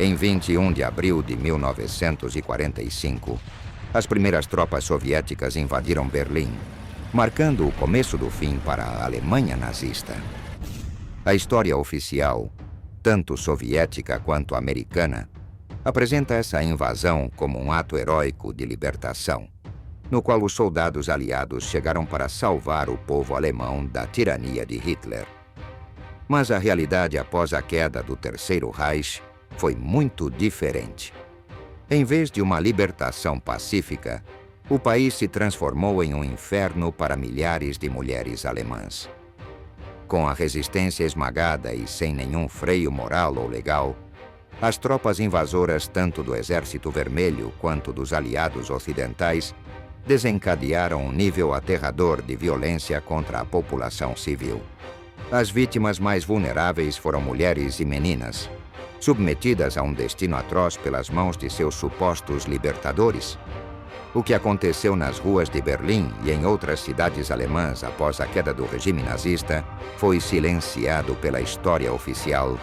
Em 21 de abril de 1945, as primeiras tropas soviéticas invadiram Berlim, marcando o começo do fim para a Alemanha nazista. A história oficial, tanto soviética quanto americana, apresenta essa invasão como um ato heróico de libertação, no qual os soldados aliados chegaram para salvar o povo alemão da tirania de Hitler. Mas a realidade após a queda do Terceiro Reich foi muito diferente. Em vez de uma libertação pacífica, o país se transformou em um inferno para milhares de mulheres alemãs. Com a resistência esmagada e sem nenhum freio moral ou legal, as tropas invasoras tanto do Exército Vermelho quanto dos aliados ocidentais desencadearam um nível aterrador de violência contra a população civil. As vítimas mais vulneráveis foram mulheres e meninas, submetidas a um destino atroz pelas mãos de seus supostos libertadores. O que aconteceu nas ruas de Berlim e em outras cidades alemãs após a queda do regime nazista foi silenciado pela história oficial,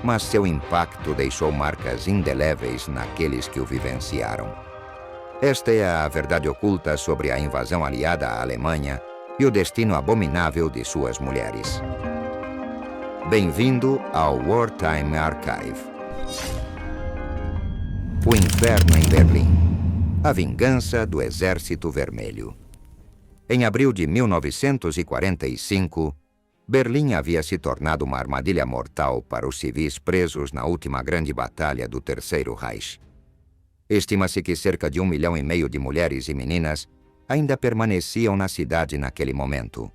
mas seu impacto deixou marcas indeléveis naqueles que o vivenciaram. Esta é a verdade oculta sobre a invasão aliada à Alemanha e o destino abominável de suas mulheres. Bem-vindo ao Wartime Archive. O Inferno em Berlim. A vingança do Exército Vermelho. Em abril de 1945, Berlim havia se tornado uma armadilha mortal para os civis presos na última grande batalha do Terceiro Reich. Estima-se que cerca de 1,5 milhão de mulheres e meninas ainda permaneciam na cidade naquele momento,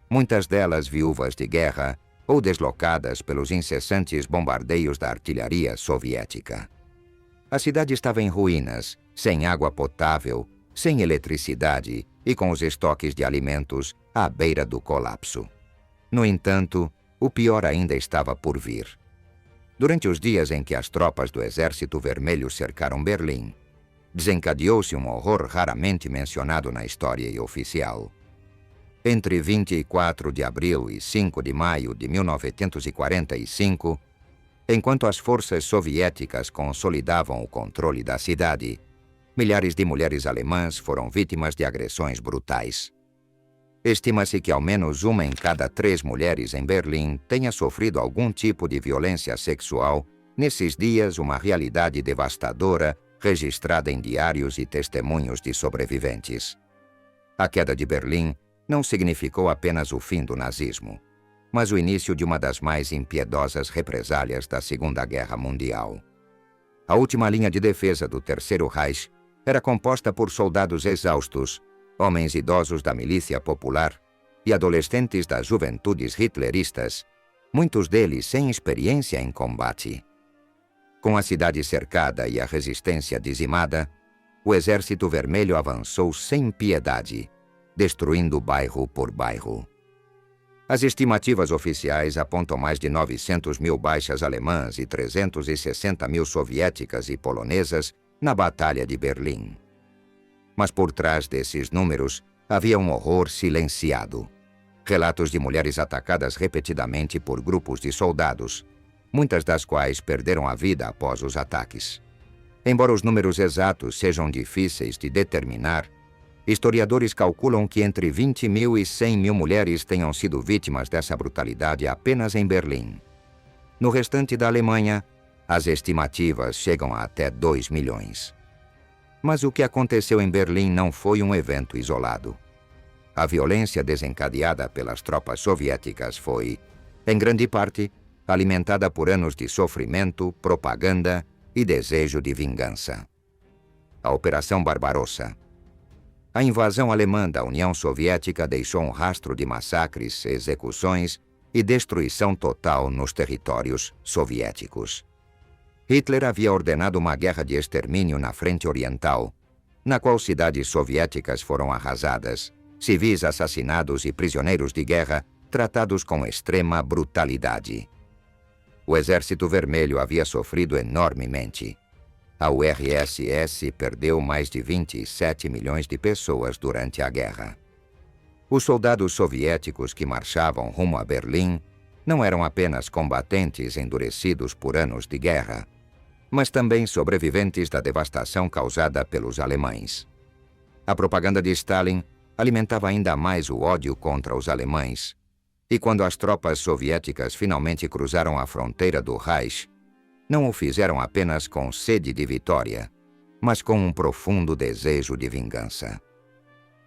muitas delas viúvas de guerra ou deslocadas pelos incessantes bombardeios da artilharia soviética. A cidade estava em ruínas, sem água potável, sem eletricidade e com os estoques de alimentos à beira do colapso. No entanto, o pior ainda estava por vir. Durante os dias em que as tropas do Exército Vermelho cercaram Berlim, desencadeou-se um horror raramente mencionado na história oficial. Entre 24 de abril e 5 de maio de 1945, enquanto as forças soviéticas consolidavam o controle da cidade, milhares de mulheres alemãs foram vítimas de agressões brutais. Estima-se que ao menos 1 em cada 3 mulheres em Berlim tenha sofrido algum tipo de violência sexual nesses dias, uma realidade devastadora registrada em diários e testemunhos de sobreviventes. A queda de Berlim não significou apenas o fim do nazismo, mas o início de uma das mais impiedosas represálias da Segunda Guerra Mundial. A última linha de defesa do Terceiro Reich era composta por soldados exaustos, homens idosos da milícia popular e adolescentes das juventudes hitleristas, muitos deles sem experiência em combate. Com a cidade cercada e a resistência dizimada, o Exército Vermelho avançou sem piedade, destruindo bairro por bairro. As estimativas oficiais apontam mais de 900 mil baixas alemãs e 360 mil soviéticas e polonesas na Batalha de Berlim. Mas por trás desses números havia um horror silenciado. Relatos de mulheres atacadas repetidamente por grupos de soldados, muitas das quais perderam a vida após os ataques. Embora os números exatos sejam difíceis de determinar, historiadores calculam que entre 20 mil e 100 mil mulheres tenham sido vítimas dessa brutalidade apenas em Berlim. No restante da Alemanha, as estimativas chegam a até 2 milhões. Mas o que aconteceu em Berlim não foi um evento isolado. A violência desencadeada pelas tropas soviéticas foi, em grande parte, alimentada por anos de sofrimento, propaganda e desejo de vingança. A Operação Barbarossa. A invasão alemã da União Soviética deixou um rastro de massacres, execuções e destruição total nos territórios soviéticos. Hitler havia ordenado uma guerra de extermínio na frente oriental, na qual cidades soviéticas foram arrasadas, civis assassinados e prisioneiros de guerra tratados com extrema brutalidade. O Exército Vermelho havia sofrido enormemente. A URSS perdeu mais de 27 milhões de pessoas durante a guerra. Os soldados soviéticos que marchavam rumo a Berlim não eram apenas combatentes endurecidos por anos de guerra, mas também sobreviventes da devastação causada pelos alemães. A propaganda de Stalin alimentava ainda mais o ódio contra os alemães, e quando as tropas soviéticas finalmente cruzaram a fronteira do Reich, não o fizeram apenas com sede de vitória, mas com um profundo desejo de vingança.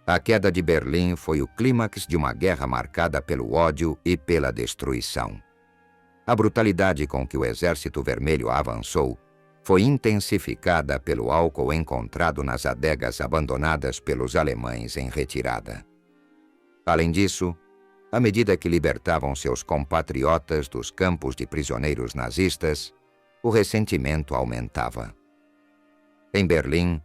A queda de Berlim foi o clímax de uma guerra marcada pelo ódio e pela destruição. A brutalidade com que o Exército Vermelho avançou foi intensificada pelo álcool encontrado nas adegas abandonadas pelos alemães em retirada. Além disso, à medida que libertavam seus compatriotas dos campos de prisioneiros nazistas, o ressentimento aumentava. Em Berlim,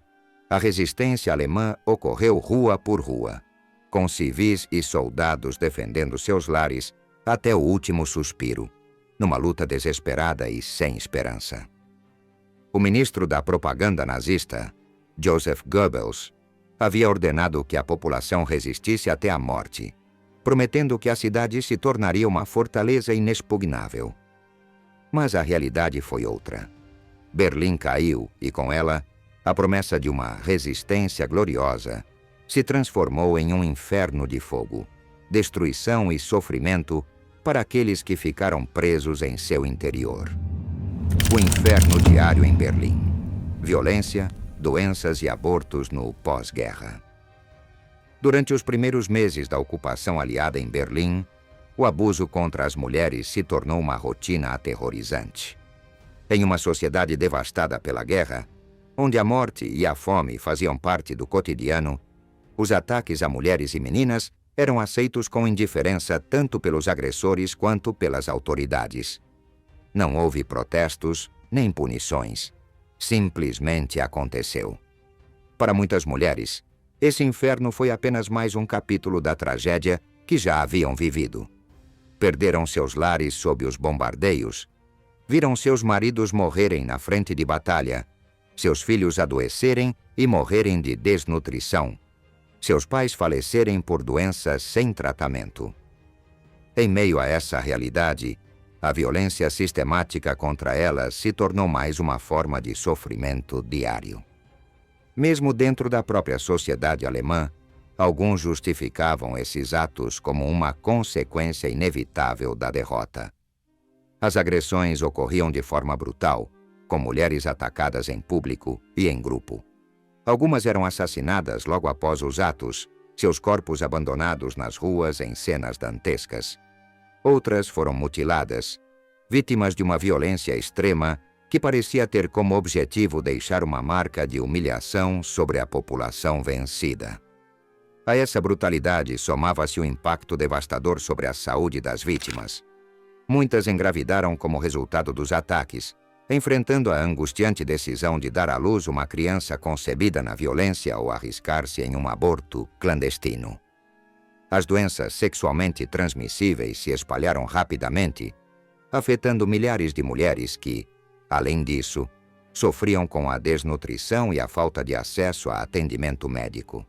a resistência alemã ocorreu rua por rua, com civis e soldados defendendo seus lares até o último suspiro, numa luta desesperada e sem esperança. O ministro da propaganda nazista, Joseph Goebbels, havia ordenado que a população resistisse até a morte, prometendo que a cidade se tornaria uma fortaleza inexpugnável. Mas a realidade foi outra. Berlim caiu e, com ela, a promessa de uma resistência gloriosa se transformou em um inferno de fogo, destruição e sofrimento para aqueles que ficaram presos em seu interior. O inferno diário em Berlim. Violência, doenças e abortos no pós-guerra. Durante os primeiros meses da ocupação aliada em Berlim, o abuso contra as mulheres se tornou uma rotina aterrorizante. Em uma sociedade devastada pela guerra, onde a morte e a fome faziam parte do cotidiano, os ataques a mulheres e meninas eram aceitos com indiferença tanto pelos agressores quanto pelas autoridades. Não houve protestos nem punições. Simplesmente aconteceu. Para muitas mulheres, esse inferno foi apenas mais um capítulo da tragédia que já haviam vivido. Perderam seus lares sob os bombardeios, viram seus maridos morrerem na frente de batalha, seus filhos adoecerem e morrerem de desnutrição, seus pais falecerem por doenças sem tratamento. Em meio a essa realidade, a violência sistemática contra elas se tornou mais uma forma de sofrimento diário. Mesmo dentro da própria sociedade alemã, alguns justificavam esses atos como uma consequência inevitável da derrota. As agressões ocorriam de forma brutal, com mulheres atacadas em público e em grupo. Algumas eram assassinadas logo após os atos, seus corpos abandonados nas ruas em cenas dantescas. Outras foram mutiladas, vítimas de uma violência extrema que parecia ter como objetivo deixar uma marca de humilhação sobre a população vencida. A essa brutalidade somava-se o impacto devastador sobre a saúde das vítimas. Muitas engravidaram como resultado dos ataques, enfrentando a angustiante decisão de dar à luz uma criança concebida na violência ou arriscar-se em um aborto clandestino. As doenças sexualmente transmissíveis se espalharam rapidamente, afetando milhares de mulheres que, além disso, sofriam com a desnutrição e a falta de acesso a atendimento médico.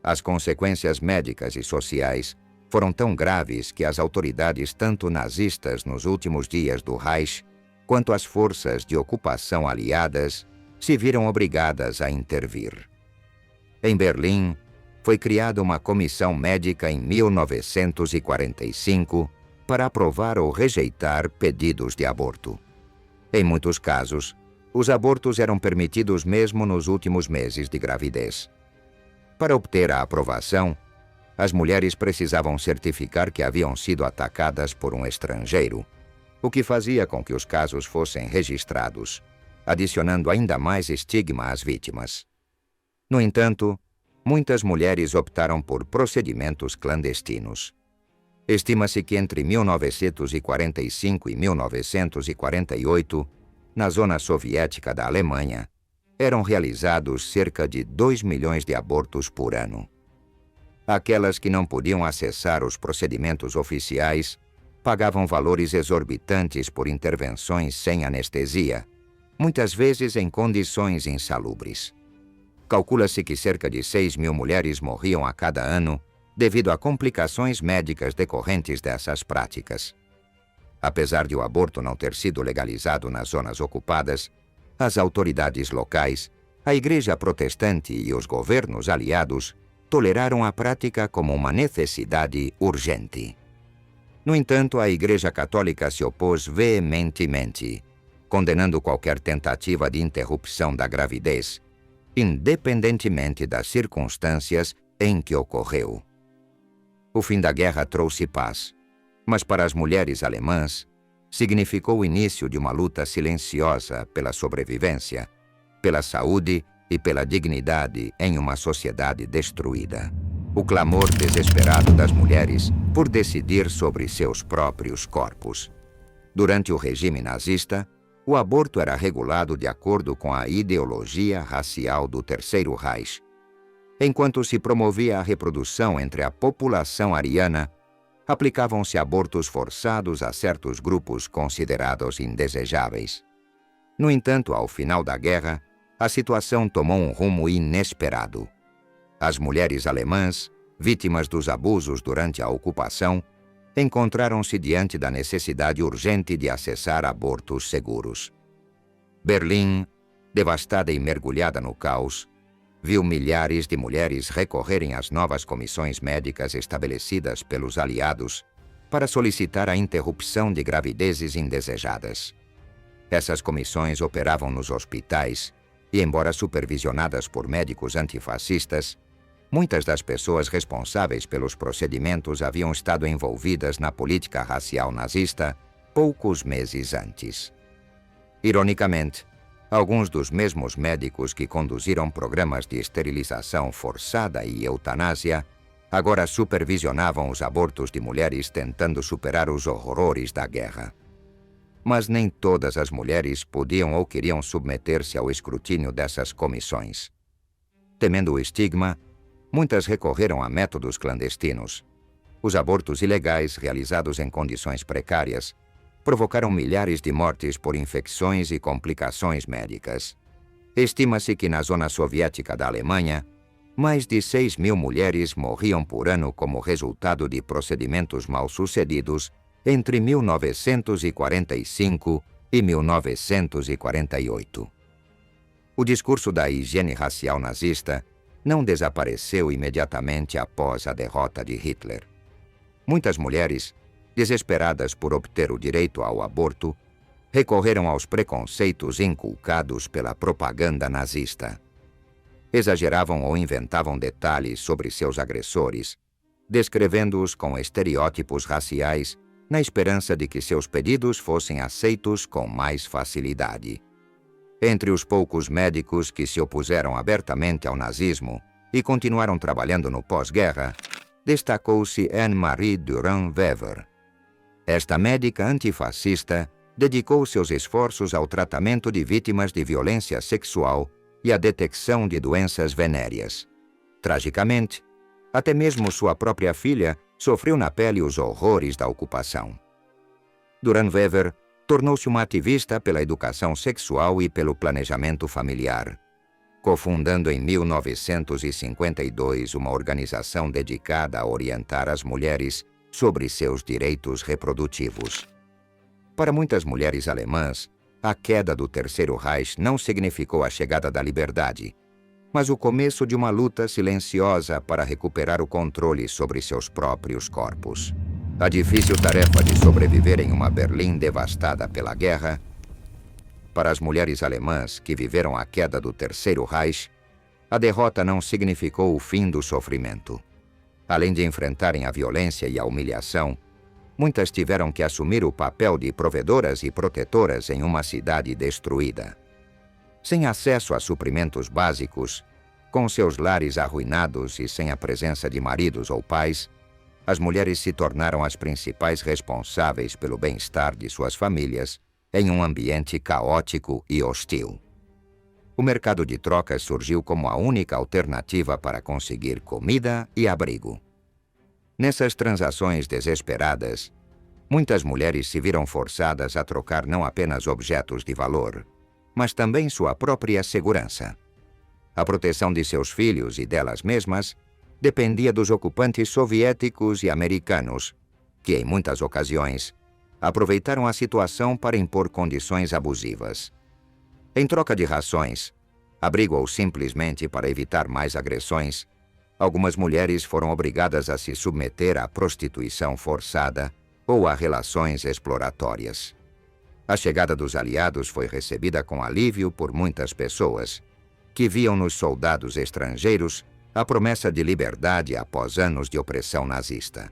As consequências médicas e sociais foram tão graves que as autoridades tanto nazistas nos últimos dias do Reich, quanto as forças de ocupação aliadas se viram obrigadas a intervir. Em Berlim, foi criada uma comissão médica em 1945 para aprovar ou rejeitar pedidos de aborto. Em muitos casos, os abortos eram permitidos mesmo nos últimos meses de gravidez. Para obter a aprovação, as mulheres precisavam certificar que haviam sido atacadas por um estrangeiro, o que fazia com que os casos fossem registrados, adicionando ainda mais estigma às vítimas. No entanto, muitas mulheres optaram por procedimentos clandestinos. Estima-se que entre 1945 e 1948, na zona soviética da Alemanha, eram realizados cerca de 2 milhões de abortos por ano. Aquelas que não podiam acessar os procedimentos oficiais pagavam valores exorbitantes por intervenções sem anestesia, muitas vezes em condições insalubres. Calcula-se que cerca de 6 mil mulheres morriam a cada ano devido a complicações médicas decorrentes dessas práticas. Apesar de o aborto não ter sido legalizado nas zonas ocupadas, as autoridades locais, a Igreja Protestante e os governos aliados toleraram a prática como uma necessidade urgente. No entanto, a Igreja Católica se opôs veementemente, condenando qualquer tentativa de interrupção da gravidez, independentemente das circunstâncias em que ocorreu. O fim da guerra trouxe paz, mas para as mulheres alemãs, significou o início de uma luta silenciosa pela sobrevivência, pela saúde e pela dignidade em uma sociedade destruída. O clamor desesperado das mulheres por decidir sobre seus próprios corpos. Durante o regime nazista, o aborto era regulado de acordo com a ideologia racial do Terceiro Reich. Enquanto se promovia a reprodução entre a população ariana, aplicavam-se abortos forçados a certos grupos considerados indesejáveis. No entanto, ao final da guerra, a situação tomou um rumo inesperado. As mulheres alemãs, vítimas dos abusos durante a ocupação, encontraram-se diante da necessidade urgente de acessar abortos seguros. Berlim, devastada e mergulhada no caos, viu milhares de mulheres recorrerem às novas comissões médicas estabelecidas pelos aliados para solicitar a interrupção de gravidezes indesejadas. Essas comissões operavam nos hospitais e, embora supervisionadas por médicos antifascistas, muitas das pessoas responsáveis pelos procedimentos haviam estado envolvidas na política racial nazista poucos meses antes. Ironicamente, alguns dos mesmos médicos que conduziram programas de esterilização forçada e eutanásia agora supervisionavam os abortos de mulheres tentando superar os horrores da guerra. Mas nem todas as mulheres podiam ou queriam submeter-se ao escrutínio dessas comissões. Temendo o estigma, muitas recorreram a métodos clandestinos. Os abortos ilegais, realizados em condições precárias, provocaram milhares de mortes por infecções e complicações médicas. Estima-se que na zona soviética da Alemanha, mais de 6.000 mulheres morriam por ano como resultado de procedimentos mal-sucedidos entre 1945 e 1948. O discurso da higiene racial nazista não desapareceu imediatamente após a derrota de Hitler. Muitas mulheres, desesperadas por obter o direito ao aborto, recorreram aos preconceitos inculcados pela propaganda nazista. Exageravam ou inventavam detalhes sobre seus agressores, descrevendo-os com estereótipos raciais na esperança de que seus pedidos fossem aceitos com mais facilidade. Entre os poucos médicos que se opuseram abertamente ao nazismo e continuaram trabalhando no pós-guerra, destacou-se Anne-Marie Durand-Weber. Esta médica antifascista dedicou seus esforços ao tratamento de vítimas de violência sexual e à detecção de doenças venéreas. Tragicamente, até mesmo sua própria filha sofreu na pele os horrores da ocupação. Durand-Weber tornou-se uma ativista pela educação sexual e pelo planejamento familiar, cofundando em 1952 uma organização dedicada a orientar as mulheres sobre seus direitos reprodutivos. Para muitas mulheres alemãs, a queda do Terceiro Reich não significou a chegada da liberdade, mas o começo de uma luta silenciosa para recuperar o controle sobre seus próprios corpos. A difícil tarefa de sobreviver em uma Berlim devastada pela guerra. Para as mulheres alemãs que viveram a queda do Terceiro Reich, a derrota não significou o fim do sofrimento. Além de enfrentarem a violência e a humilhação, muitas tiveram que assumir o papel de provedoras e protetoras em uma cidade destruída. Sem acesso a suprimentos básicos, com seus lares arruinados e sem a presença de maridos ou pais, as mulheres se tornaram as principais responsáveis pelo bem-estar de suas famílias em um ambiente caótico e hostil. O mercado de trocas surgiu como a única alternativa para conseguir comida e abrigo. Nessas transações desesperadas, muitas mulheres se viram forçadas a trocar não apenas objetos de valor, mas também sua própria segurança. A proteção de seus filhos e delas mesmas dependia dos ocupantes soviéticos e americanos, que, em muitas ocasiões, aproveitaram a situação para impor condições abusivas. Em troca de rações, abrigo ou simplesmente para evitar mais agressões, algumas mulheres foram obrigadas a se submeter à prostituição forçada ou a relações exploratórias. A chegada dos aliados foi recebida com alívio por muitas pessoas, que viam nos soldados estrangeiros a promessa de liberdade após anos de opressão nazista.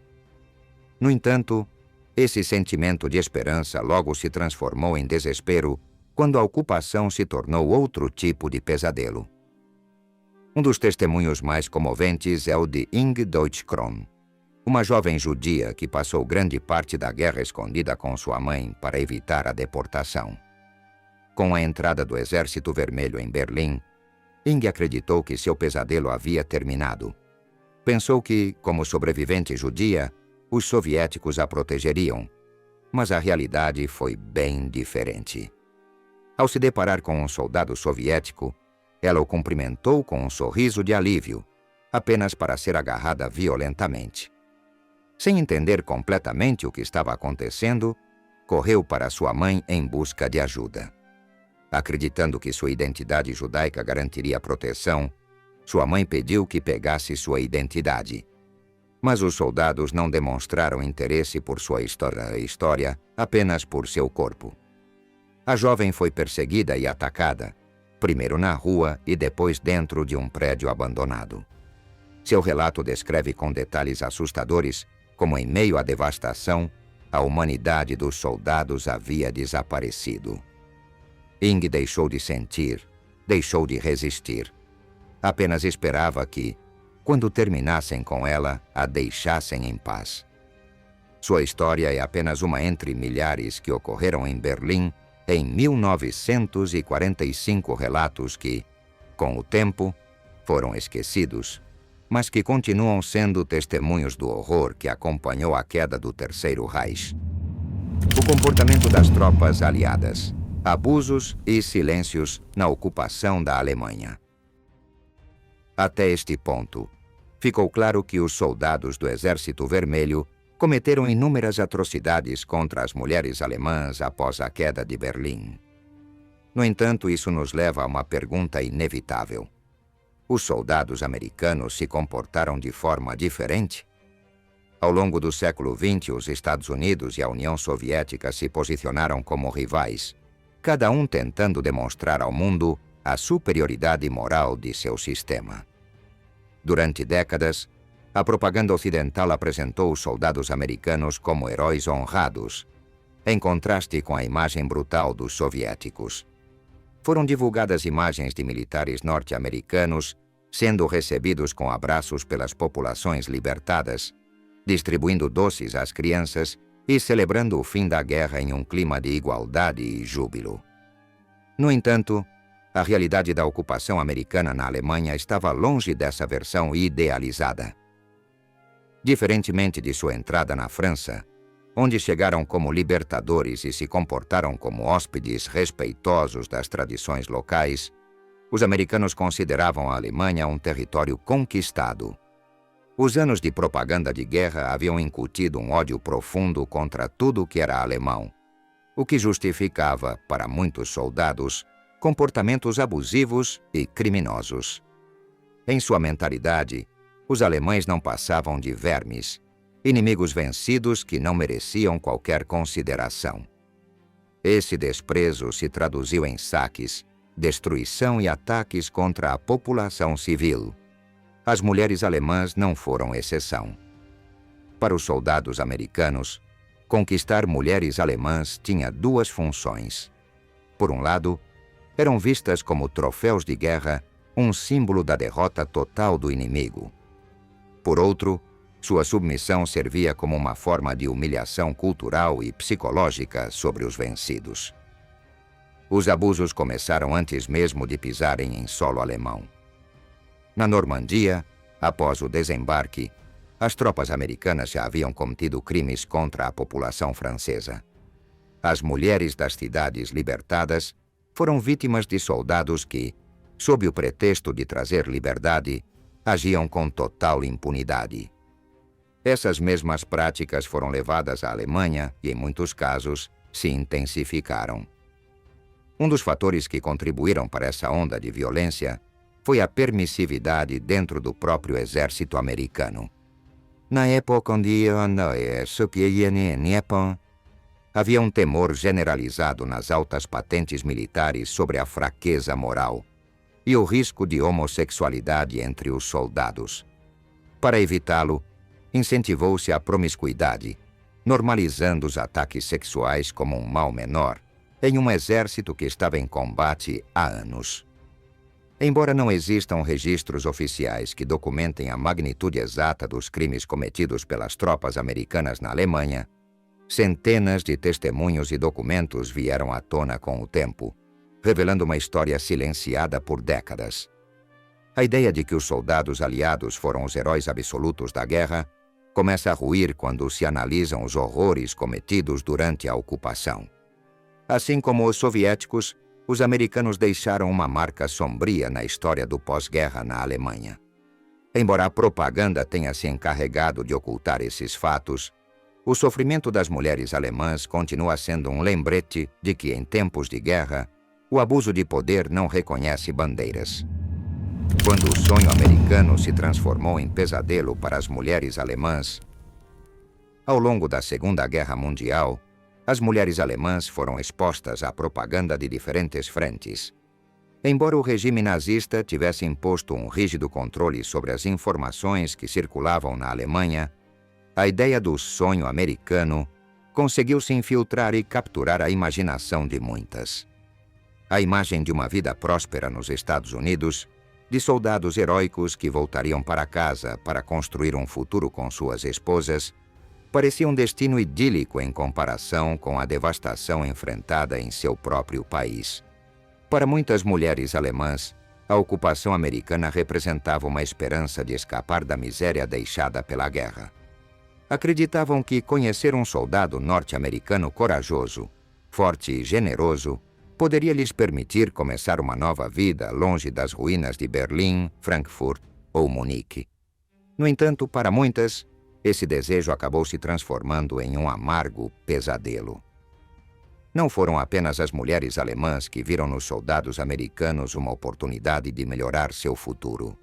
No entanto, esse sentimento de esperança logo se transformou em desespero quando a ocupação se tornou outro tipo de pesadelo. Um dos testemunhos mais comoventes é o de Inge Deutschkron, uma jovem judia que passou grande parte da guerra escondida com sua mãe para evitar a deportação. Com a entrada do Exército Vermelho em Berlim, Inge acreditou que seu pesadelo havia terminado. Pensou que, como sobrevivente judia, os soviéticos a protegeriam, mas a realidade foi bem diferente. Ao se deparar com um soldado soviético, ela o cumprimentou com um sorriso de alívio, apenas para ser agarrada violentamente. Sem entender completamente o que estava acontecendo, correu para sua mãe em busca de ajuda. Acreditando que sua identidade judaica garantiria proteção, sua mãe pediu que pegasse sua identidade. Mas os soldados não demonstraram interesse por sua história, apenas por seu corpo. A jovem foi perseguida e atacada, primeiro na rua e depois dentro de um prédio abandonado. Seu relato descreve com detalhes assustadores como, em meio à devastação, a humanidade dos soldados havia desaparecido. Inge deixou de sentir, deixou de resistir. Apenas esperava que, quando terminassem com ela, a deixassem em paz. Sua história é apenas uma entre milhares que ocorreram em Berlim em 1945 relatos que, com o tempo, foram esquecidos, mas que continuam sendo testemunhos do horror que acompanhou a queda do Terceiro Reich. O comportamento das tropas aliadas, abusos e silêncios na ocupação da Alemanha. Até este ponto, ficou claro que os soldados do Exército Vermelho cometeram inúmeras atrocidades contra as mulheres alemãs após a queda de Berlim. No entanto, isso nos leva a uma pergunta inevitável. Os soldados americanos se comportaram de forma diferente? Ao longo do século XX, os Estados Unidos e a União Soviética se posicionaram como rivais, cada um tentando demonstrar ao mundo a superioridade moral de seu sistema. Durante décadas, a propaganda ocidental apresentou os soldados americanos como heróis honrados, em contraste com a imagem brutal dos soviéticos. Foram divulgadas imagens de militares norte-americanos sendo recebidos com abraços pelas populações libertadas, distribuindo doces às crianças e celebrando o fim da guerra em um clima de igualdade e júbilo. No entanto, a realidade da ocupação americana na Alemanha estava longe dessa versão idealizada. Diferentemente de sua entrada na França, onde chegaram como libertadores e se comportaram como hóspedes respeitosos das tradições locais, os americanos consideravam a Alemanha um território conquistado. Os anos de propaganda de guerra haviam incutido um ódio profundo contra tudo que era alemão, o que justificava, para muitos soldados, comportamentos abusivos e criminosos. Em sua mentalidade, os alemães não passavam de vermes, inimigos vencidos que não mereciam qualquer consideração. Esse desprezo se traduziu em saques, destruição e ataques contra a população civil. As mulheres alemãs não foram exceção. Para os soldados americanos, conquistar mulheres alemãs tinha duas funções. Por um lado, eram vistas como troféus de guerra, um símbolo da derrota total do inimigo. Por outro, sua submissão servia como uma forma de humilhação cultural e psicológica sobre os vencidos. Os abusos começaram antes mesmo de pisarem em solo alemão. Na Normandia, após o desembarque, as tropas americanas já haviam cometido crimes contra a população francesa. As mulheres das cidades libertadas foram vítimas de soldados que, sob o pretexto de trazer liberdade, agiam com total impunidade. Essas mesmas práticas foram levadas à Alemanha e, em muitos casos, se intensificaram. Um dos fatores que contribuíram para essa onda de violência foi a permissividade dentro do próprio exército americano. Na época onde havia um temor generalizado nas altas patentes militares sobre a fraqueza moral e o risco de homossexualidade entre os soldados. Para evitá-lo, incentivou-se a promiscuidade, normalizando os ataques sexuais como um mal menor em um exército que estava em combate há anos. Embora não existam registros oficiais que documentem a magnitude exata dos crimes cometidos pelas tropas americanas na Alemanha, centenas de testemunhos e documentos vieram à tona com o tempo, revelando uma história silenciada por décadas. A ideia de que os soldados aliados foram os heróis absolutos da guerra começa a ruir quando se analisam os horrores cometidos durante a ocupação. Assim como os soviéticos, os americanos deixaram uma marca sombria na história do pós-guerra na Alemanha. Embora a propaganda tenha se encarregado de ocultar esses fatos, o sofrimento das mulheres alemãs continua sendo um lembrete de que, em tempos de guerra, o abuso de poder não reconhece bandeiras. Quando o sonho americano se transformou em pesadelo para as mulheres alemãs, ao longo da Segunda Guerra Mundial, as mulheres alemãs foram expostas à propaganda de diferentes frentes. Embora o regime nazista tivesse imposto um rígido controle sobre as informações que circulavam na Alemanha, a ideia do sonho americano conseguiu se infiltrar e capturar a imaginação de muitas. A imagem de uma vida próspera nos Estados Unidos, de soldados heróicos que voltariam para casa para construir um futuro com suas esposas, parecia um destino idílico em comparação com a devastação enfrentada em seu próprio país. Para muitas mulheres alemãs, a ocupação americana representava uma esperança de escapar da miséria deixada pela guerra. Acreditavam que conhecer um soldado norte-americano corajoso, forte e generoso poderia lhes permitir começar uma nova vida longe das ruínas de Berlim, Frankfurt ou Munique. No entanto, para muitas, esse desejo acabou se transformando em um amargo pesadelo. Não foram apenas as mulheres alemãs que viram nos soldados americanos uma oportunidade de melhorar seu futuro.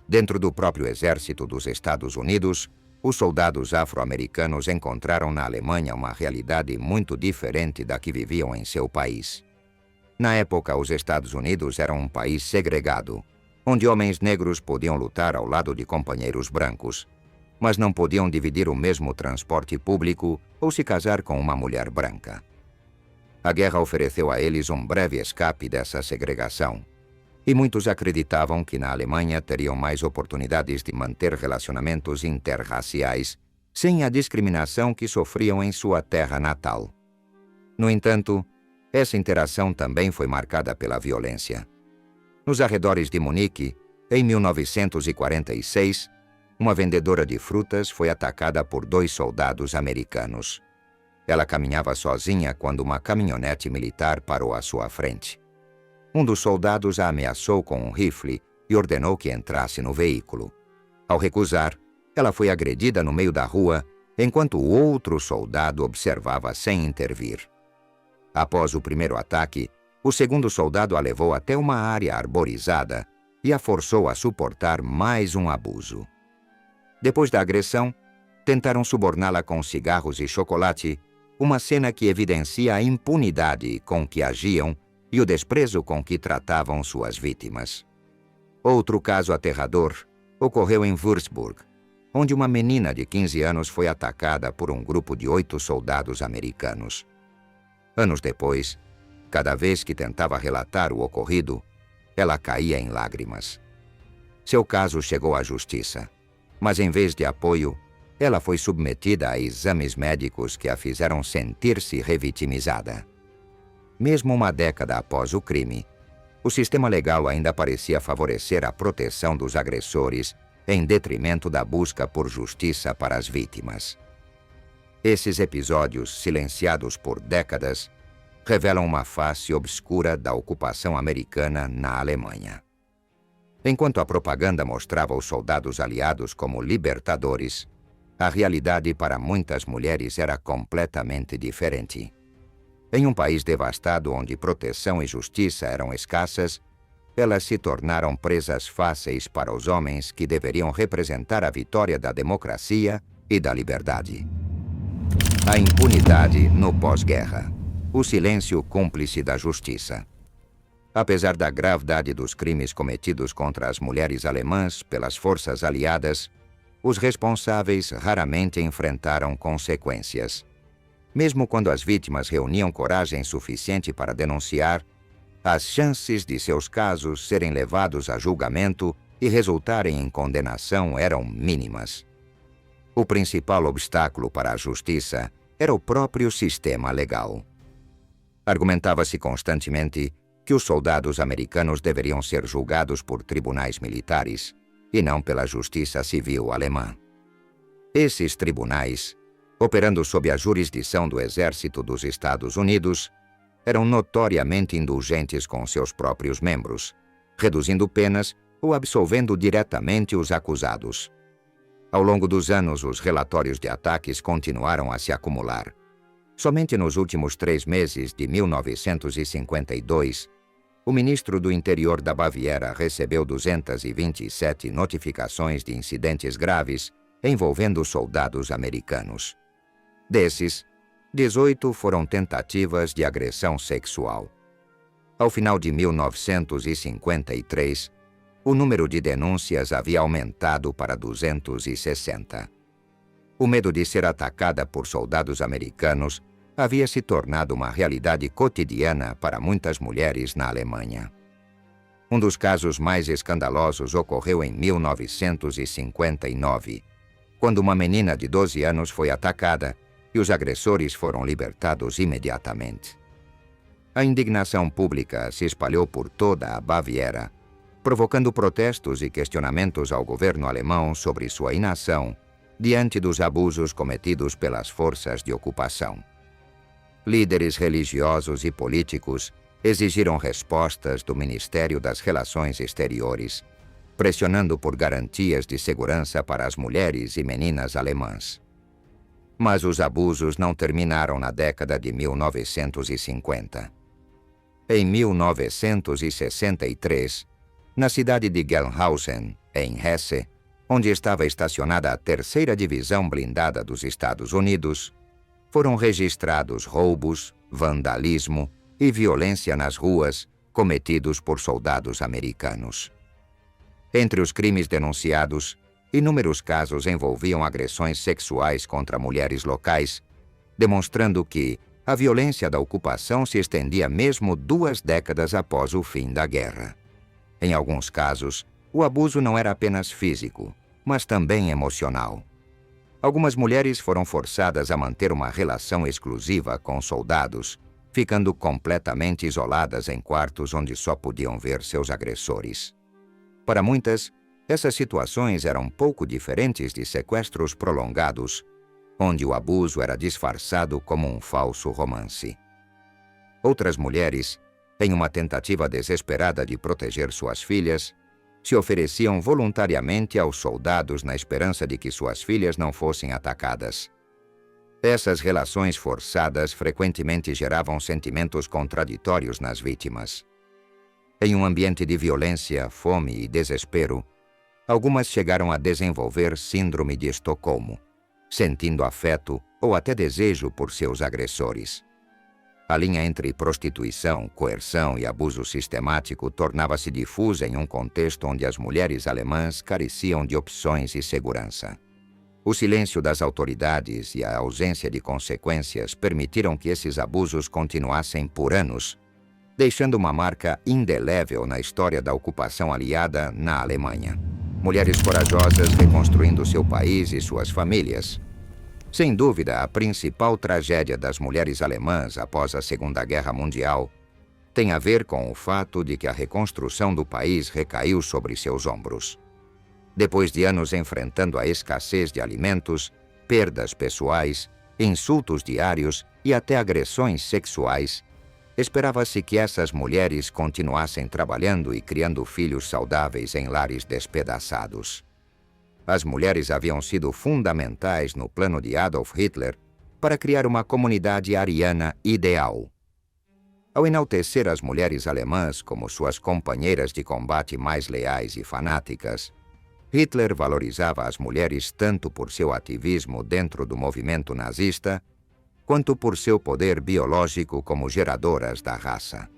Dentro do próprio exército dos Estados Unidos, os soldados afro-americanos encontraram na Alemanha uma realidade muito diferente da que viviam em seu país. Na época, os Estados Unidos eram um país segregado, onde homens negros podiam lutar ao lado de companheiros brancos, mas não podiam dividir o mesmo transporte público ou se casar com uma mulher branca. A guerra ofereceu a eles um breve escape dessa segregação, e muitos acreditavam que na Alemanha teriam mais oportunidades de manter relacionamentos interraciais sem a discriminação que sofriam em sua terra natal. No entanto, essa interação também foi marcada pela violência. Nos arredores de Munique, em 1946, uma vendedora de frutas foi atacada por 2 soldados americanos. Ela caminhava sozinha quando uma caminhonete militar parou à sua frente. Um dos soldados a ameaçou com um rifle e ordenou que entrasse no veículo. Ao recusar, ela foi agredida no meio da rua, enquanto o outro soldado observava sem intervir. Após o primeiro ataque, o segundo soldado a levou até uma área arborizada e a forçou a suportar mais um abuso. Depois da agressão, tentaram suborná-la com cigarros e chocolate, uma cena que evidencia a impunidade com que agiam e o desprezo com que tratavam suas vítimas. Outro caso aterrador ocorreu em Würzburg, onde uma menina de 15 anos foi atacada por um grupo de 8 soldados americanos. Anos depois, cada vez que tentava relatar o ocorrido, ela caía em lágrimas. Seu caso chegou à justiça, mas em vez de apoio, ela foi submetida a exames médicos que a fizeram sentir-se revitimizada. Mesmo uma década após o crime, o sistema legal ainda parecia favorecer a proteção dos agressores em detrimento da busca por justiça para as vítimas. Esses episódios, silenciados por décadas, revelam uma face obscura da ocupação americana na Alemanha. Enquanto a propaganda mostrava os soldados aliados como libertadores, a realidade para muitas mulheres era completamente diferente. Em um país devastado onde proteção e justiça eram escassas, elas se tornaram presas fáceis para os homens que deveriam representar a vitória da democracia e da liberdade. A impunidade no pós-guerra. O silêncio cúmplice da justiça. Apesar da gravidade dos crimes cometidos contra as mulheres alemãs pelas forças aliadas, os responsáveis raramente enfrentaram consequências. Mesmo quando as vítimas reuniam coragem suficiente para denunciar, as chances de seus casos serem levados a julgamento e resultarem em condenação eram mínimas. O principal obstáculo para a justiça era o próprio sistema legal. Argumentava-se constantemente que os soldados americanos deveriam ser julgados por tribunais militares e não pela justiça civil alemã. Esses tribunais, operando sob a jurisdição do Exército dos Estados Unidos, eram notoriamente indulgentes com seus próprios membros, reduzindo penas ou absolvendo diretamente os acusados. Ao longo dos anos, os relatórios de ataques continuaram a se acumular. Somente nos últimos 3 meses de 1952, o ministro do Interior da Baviera recebeu 227 notificações de incidentes graves envolvendo soldados americanos. Desses, 18 foram tentativas de agressão sexual. Ao final de 1953, o número de denúncias havia aumentado para 260. O medo de ser atacada por soldados americanos havia se tornado uma realidade cotidiana para muitas mulheres na Alemanha. Um dos casos mais escandalosos ocorreu em 1959, quando uma menina de 12 anos foi atacada e os agressores foram libertados imediatamente. A indignação pública se espalhou por toda a Baviera, provocando protestos e questionamentos ao governo alemão sobre sua inação diante dos abusos cometidos pelas forças de ocupação. Líderes religiosos e políticos exigiram respostas do Ministério das Relações Exteriores, pressionando por garantias de segurança para as mulheres e meninas alemãs. Mas os abusos não terminaram na década de 1950. Em 1963, na cidade de Gelnhausen, em Hesse, onde estava estacionada a 3ª Divisão Blindada dos Estados Unidos, foram registrados roubos, vandalismo e violência nas ruas cometidos por soldados americanos. Entre os crimes denunciados, inúmeros casos envolviam agressões sexuais contra mulheres locais, demonstrando que a violência da ocupação se estendia mesmo 2 décadas após o fim da guerra. Em alguns casos, o abuso não era apenas físico, mas também emocional. Algumas mulheres foram forçadas a manter uma relação exclusiva com soldados, ficando completamente isoladas em quartos onde só podiam ver seus agressores. Para muitas, essas situações eram pouco diferentes de sequestros prolongados, onde o abuso era disfarçado como um falso romance. Outras mulheres, em uma tentativa desesperada de proteger suas filhas, se ofereciam voluntariamente aos soldados na esperança de que suas filhas não fossem atacadas. Essas relações forçadas frequentemente geravam sentimentos contraditórios nas vítimas. Em um ambiente de violência, fome e desespero, algumas chegaram a desenvolver síndrome de Estocolmo, sentindo afeto ou até desejo por seus agressores. A linha entre prostituição, coerção e abuso sistemático tornava-se difusa em um contexto onde as mulheres alemãs careciam de opções e segurança. O silêncio das autoridades e a ausência de consequências permitiram que esses abusos continuassem por anos, deixando uma marca indelével na história da ocupação aliada na Alemanha. Mulheres corajosas reconstruindo seu país e suas famílias. Sem dúvida, a principal tragédia das mulheres alemãs após a Segunda Guerra Mundial tem a ver com o fato de que a reconstrução do país recaiu sobre seus ombros. Depois de anos enfrentando a escassez de alimentos, perdas pessoais, insultos diários e até agressões sexuais, esperava-se que essas mulheres continuassem trabalhando e criando filhos saudáveis em lares despedaçados. As mulheres haviam sido fundamentais no plano de Adolf Hitler para criar uma comunidade ariana ideal, Ao enaltecer as mulheres alemãs como suas companheiras de combate mais leais e fanáticas, Hitler valorizava as mulheres tanto por seu ativismo dentro do movimento nazista, quanto por seu poder biológico como geradoras da raça.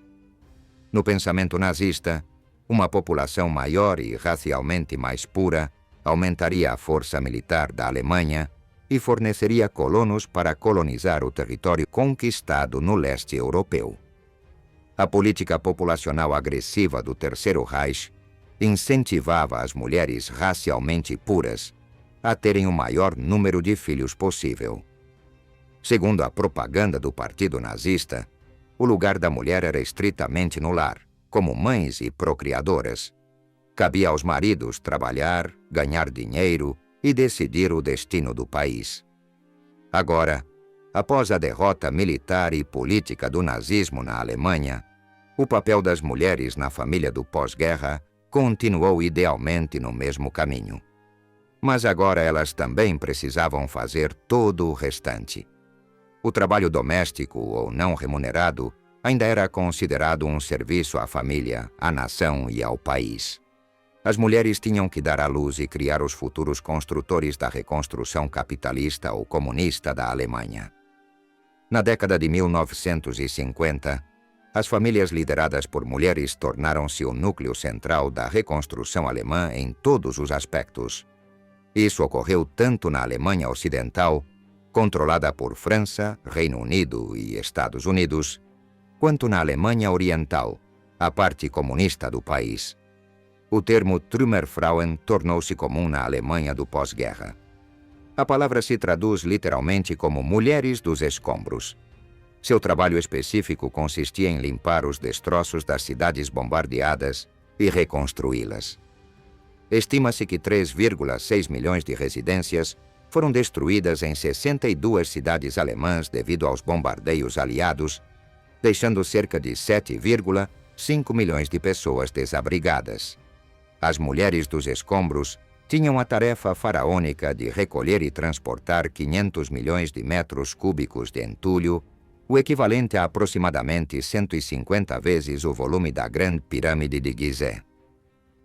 No pensamento nazista, uma população maior e racialmente mais pura aumentaria a força militar da Alemanha e forneceria colonos para colonizar o território conquistado no leste europeu. A política populacional agressiva do Terceiro Reich incentivava as mulheres racialmente puras a terem o maior número de filhos possível. Segundo a propaganda do Partido Nazista, o lugar da mulher era estritamente no lar, como mães e procriadoras. Cabia aos maridos trabalhar, ganhar dinheiro e decidir o destino do país. Agora, após a derrota militar e política do nazismo na Alemanha, o papel das mulheres na família do pós-guerra continuou idealmente no mesmo caminho. Mas agora elas também precisavam fazer todo o restante. O trabalho doméstico ou não remunerado ainda era considerado um serviço à família, à nação e ao país. As mulheres tinham que dar à luz e criar os futuros construtores da reconstrução capitalista ou comunista da Alemanha. Na década de 1950, as famílias lideradas por mulheres tornaram-se o núcleo central da reconstrução alemã em todos os aspectos. Isso ocorreu tanto na Alemanha Ocidental, controlada por França, Reino Unido e Estados Unidos, quanto na Alemanha Oriental, a parte comunista do país. O termo Trümmerfrauen tornou-se comum na Alemanha do pós-guerra. A palavra se traduz literalmente como mulheres dos escombros. Seu trabalho específico consistia em limpar os destroços das cidades bombardeadas e reconstruí-las. Estima-se que 3,6 milhões de residências foram destruídas em 62 cidades alemãs devido aos bombardeios aliados, deixando cerca de 7,5 milhões de pessoas desabrigadas. As mulheres dos escombros tinham a tarefa faraônica de recolher e transportar 500 milhões de metros cúbicos de entulho, o equivalente a aproximadamente 150 vezes o volume da Grande Pirâmide de Gizé.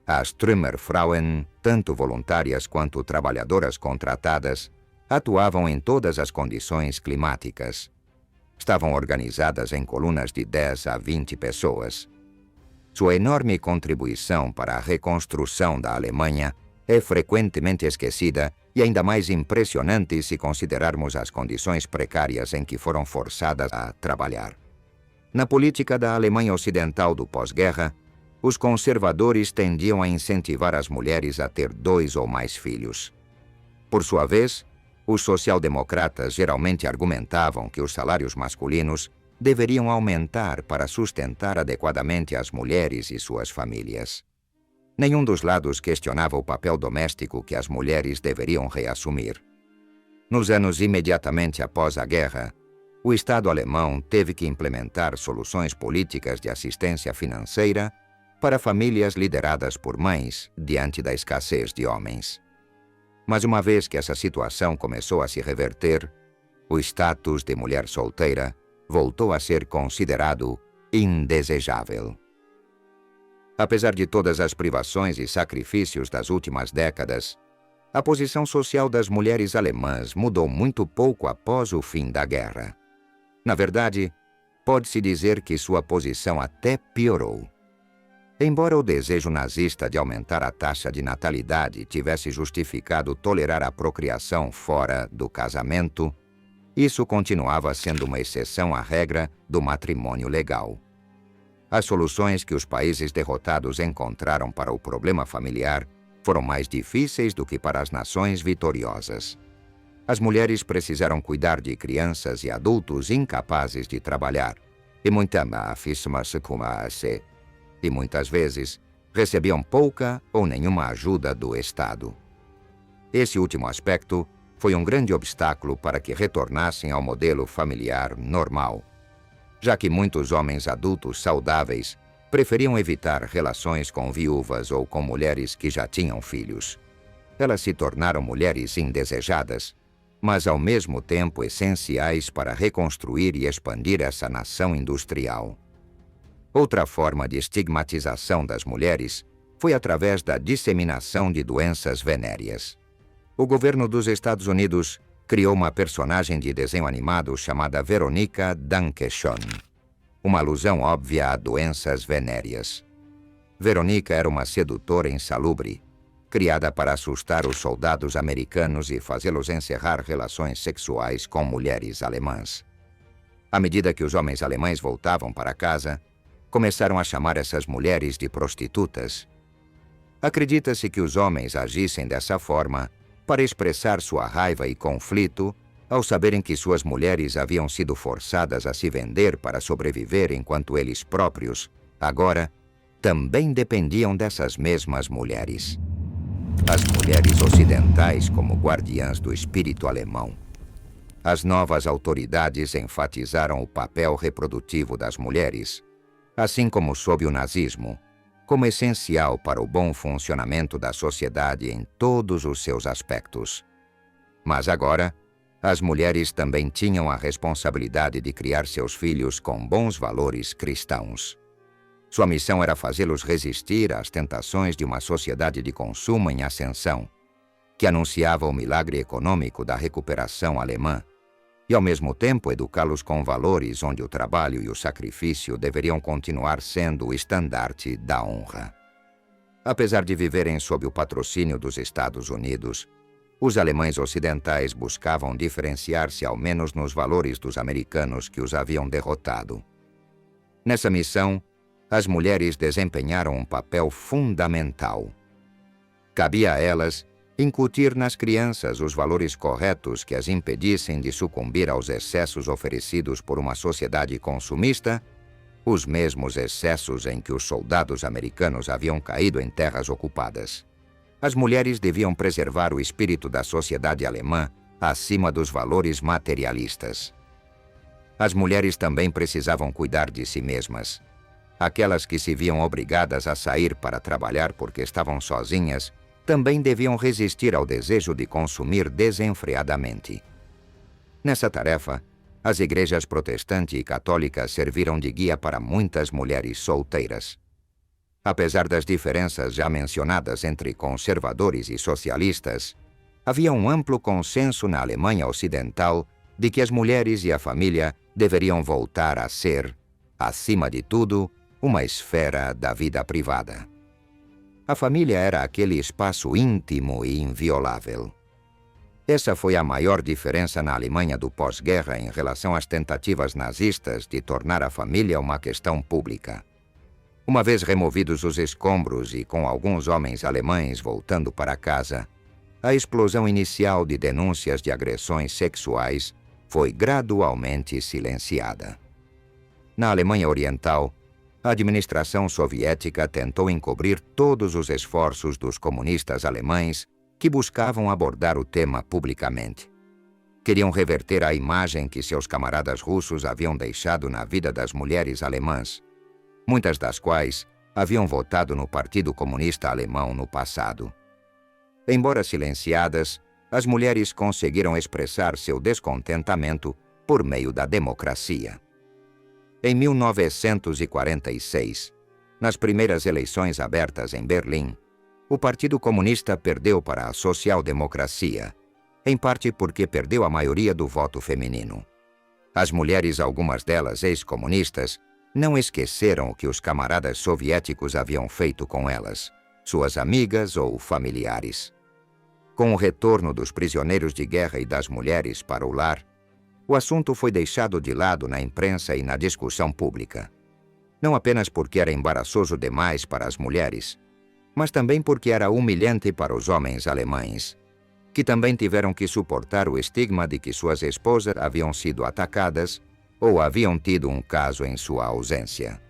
As Trümmerfrauen, tanto voluntárias quanto trabalhadoras contratadas, atuavam em todas as condições climáticas. Estavam organizadas em colunas de 10 a 20 pessoas. Sua enorme contribuição para a reconstrução da Alemanha é frequentemente esquecida e ainda mais impressionante se considerarmos as condições precárias em que foram forçadas a trabalhar. Na política da Alemanha Ocidental do pós-guerra, os conservadores tendiam a incentivar as mulheres a ter 2 ou mais filhos. Por sua vez, os social-democratas geralmente argumentavam que os salários masculinos deveriam aumentar para sustentar adequadamente as mulheres e suas famílias. Nenhum dos lados questionava o papel doméstico que as mulheres deveriam reassumir. Nos anos imediatamente após a guerra, o Estado alemão teve que implementar soluções políticas de assistência financeira para famílias lideradas por mães diante da escassez de homens. Mas uma vez que essa situação começou a se reverter, o status de mulher solteira voltou a ser considerado indesejável. Apesar de todas as privações e sacrifícios das últimas décadas, a posição social das mulheres alemãs mudou muito pouco após o fim da guerra. Na verdade, pode-se dizer que sua posição até piorou. Embora o desejo nazista de aumentar a taxa de natalidade tivesse justificado tolerar a procriação fora do casamento, isso continuava sendo uma exceção à regra do matrimônio legal. As soluções que os países derrotados encontraram para o problema familiar foram mais difíceis do que para as nações vitoriosas. As mulheres precisaram cuidar de crianças e adultos incapazes de trabalhar, e muitas vezes recebiam pouca ou nenhuma ajuda do Estado. Esse último aspecto foi um grande obstáculo para que retornassem ao modelo familiar normal, já que muitos homens adultos saudáveis preferiam evitar relações com viúvas ou com mulheres que já tinham filhos. Elas se tornaram mulheres indesejadas, mas ao mesmo tempo essenciais para reconstruir e expandir essa nação industrial. Outra forma de estigmatização das mulheres foi através da disseminação de doenças venéreas. O governo dos Estados Unidos criou uma personagem de desenho animado chamada Veronica Dankeschön, uma alusão óbvia a doenças venéreas. Veronica era uma sedutora insalubre, criada para assustar os soldados americanos e fazê-los encerrar relações sexuais com mulheres alemãs. À medida que os homens alemães voltavam para casa, começaram a chamar essas mulheres de prostitutas. Acredita-se que os homens agissem dessa forma para expressar sua raiva e conflito ao saberem que suas mulheres haviam sido forçadas a se vender para sobreviver enquanto eles próprios, agora, também dependiam dessas mesmas mulheres. As mulheres ocidentais como guardiãs do espírito alemão. As novas autoridades enfatizaram o papel reprodutivo das mulheres, assim como sob o nazismo, como essencial para o bom funcionamento da sociedade em todos os seus aspectos. Mas agora, as mulheres também tinham a responsabilidade de criar seus filhos com bons valores cristãos. Sua missão era fazê-los resistir às tentações de uma sociedade de consumo em ascensão, que anunciava o milagre econômico da recuperação alemã, e ao mesmo tempo educá-los com valores onde o trabalho e o sacrifício deveriam continuar sendo o estandarte da honra. Apesar de viverem sob o patrocínio dos Estados Unidos, os alemães ocidentais buscavam diferenciar-se ao menos nos valores dos americanos que os haviam derrotado. Nessa missão, as mulheres desempenharam um papel fundamental. Cabia a elas incutir nas crianças os valores corretos que as impedissem de sucumbir aos excessos oferecidos por uma sociedade consumista, os mesmos excessos em que os soldados americanos haviam caído em terras ocupadas. As mulheres deviam preservar o espírito da sociedade alemã acima dos valores materialistas. As mulheres também precisavam cuidar de si mesmas. Aquelas que se viam obrigadas a sair para trabalhar porque estavam sozinhas também deviam resistir ao desejo de consumir desenfreadamente. Nessa tarefa, as igrejas protestante e católica serviram de guia para muitas mulheres solteiras. Apesar das diferenças já mencionadas entre conservadores e socialistas, havia um amplo consenso na Alemanha Ocidental de que as mulheres e a família deveriam voltar a ser, acima de tudo, uma esfera da vida privada. A família era aquele espaço íntimo e inviolável. Essa foi a maior diferença na Alemanha do pós-guerra em relação às tentativas nazistas de tornar a família uma questão pública. Uma vez removidos os escombros e com alguns homens alemães voltando para casa, a explosão inicial de denúncias de agressões sexuais foi gradualmente silenciada. Na Alemanha Oriental, a administração soviética tentou encobrir todos os esforços dos comunistas alemães que buscavam abordar o tema publicamente. Queriam reverter a imagem que seus camaradas russos haviam deixado na vida das mulheres alemãs, muitas das quais haviam votado no Partido Comunista Alemão no passado. Embora silenciadas, as mulheres conseguiram expressar seu descontentamento por meio da democracia. Em 1946, nas primeiras eleições abertas em Berlim, o Partido Comunista perdeu para a social-democracia, em parte porque perdeu a maioria do voto feminino. As mulheres, algumas delas ex-comunistas, não esqueceram o que os camaradas soviéticos haviam feito com elas, suas amigas ou familiares. Com o retorno dos prisioneiros de guerra e das mulheres para o lar, o assunto foi deixado de lado na imprensa e na discussão pública. Não apenas porque era embaraçoso demais para as mulheres, mas também porque era humilhante para os homens alemães, que também tiveram que suportar o estigma de que suas esposas haviam sido atacadas ou haviam tido um caso em sua ausência.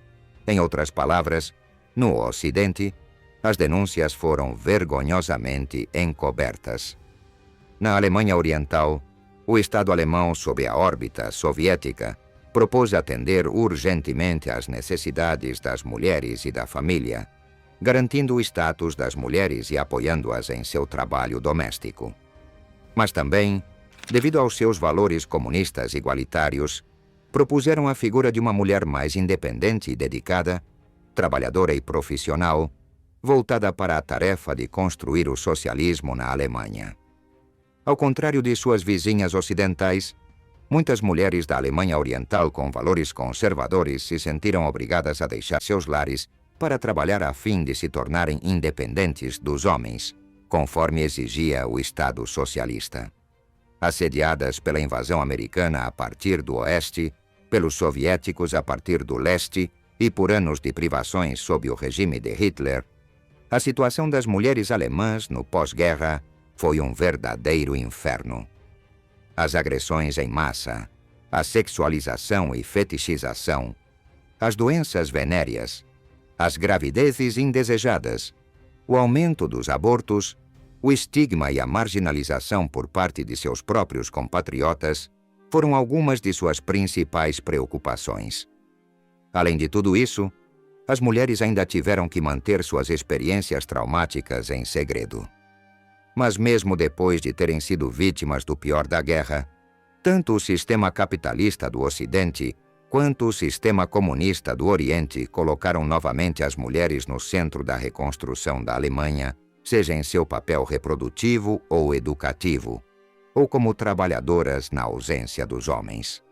Em outras palavras, no Ocidente, as denúncias foram vergonhosamente encobertas. Na Alemanha Oriental, o Estado alemão, sob a órbita soviética, propôs atender urgentemente às necessidades das mulheres e da família, garantindo o status das mulheres e apoiando-as em seu trabalho doméstico. Mas também, devido aos seus valores comunistas igualitários, propuseram a figura de uma mulher mais independente e dedicada, trabalhadora e profissional, voltada para a tarefa de construir o socialismo na Alemanha. Ao contrário de suas vizinhas ocidentais, muitas mulheres da Alemanha Oriental com valores conservadores se sentiram obrigadas a deixar seus lares para trabalhar a fim de se tornarem independentes dos homens, conforme exigia o Estado socialista. Assediadas pela invasão americana a partir do oeste, pelos soviéticos a partir do leste e por anos de privações sob o regime de Hitler, a situação das mulheres alemãs no pós-guerra foi um verdadeiro inferno. As agressões em massa, a sexualização e fetichização, as doenças venéreas, as gravidezes indesejadas, o aumento dos abortos, o estigma e a marginalização por parte de seus próprios compatriotas foram algumas de suas principais preocupações. Além de tudo isso, as mulheres ainda tiveram que manter suas experiências traumáticas em segredo. Mas mesmo depois de terem sido vítimas do pior da guerra, tanto o sistema capitalista do Ocidente quanto o sistema comunista do Oriente colocaram novamente as mulheres no centro da reconstrução da Alemanha, seja em seu papel reprodutivo ou educativo, ou como trabalhadoras na ausência dos homens.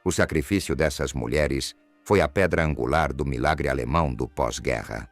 O sacrifício dessas mulheres foi a pedra angular do milagre alemão do pós-guerra.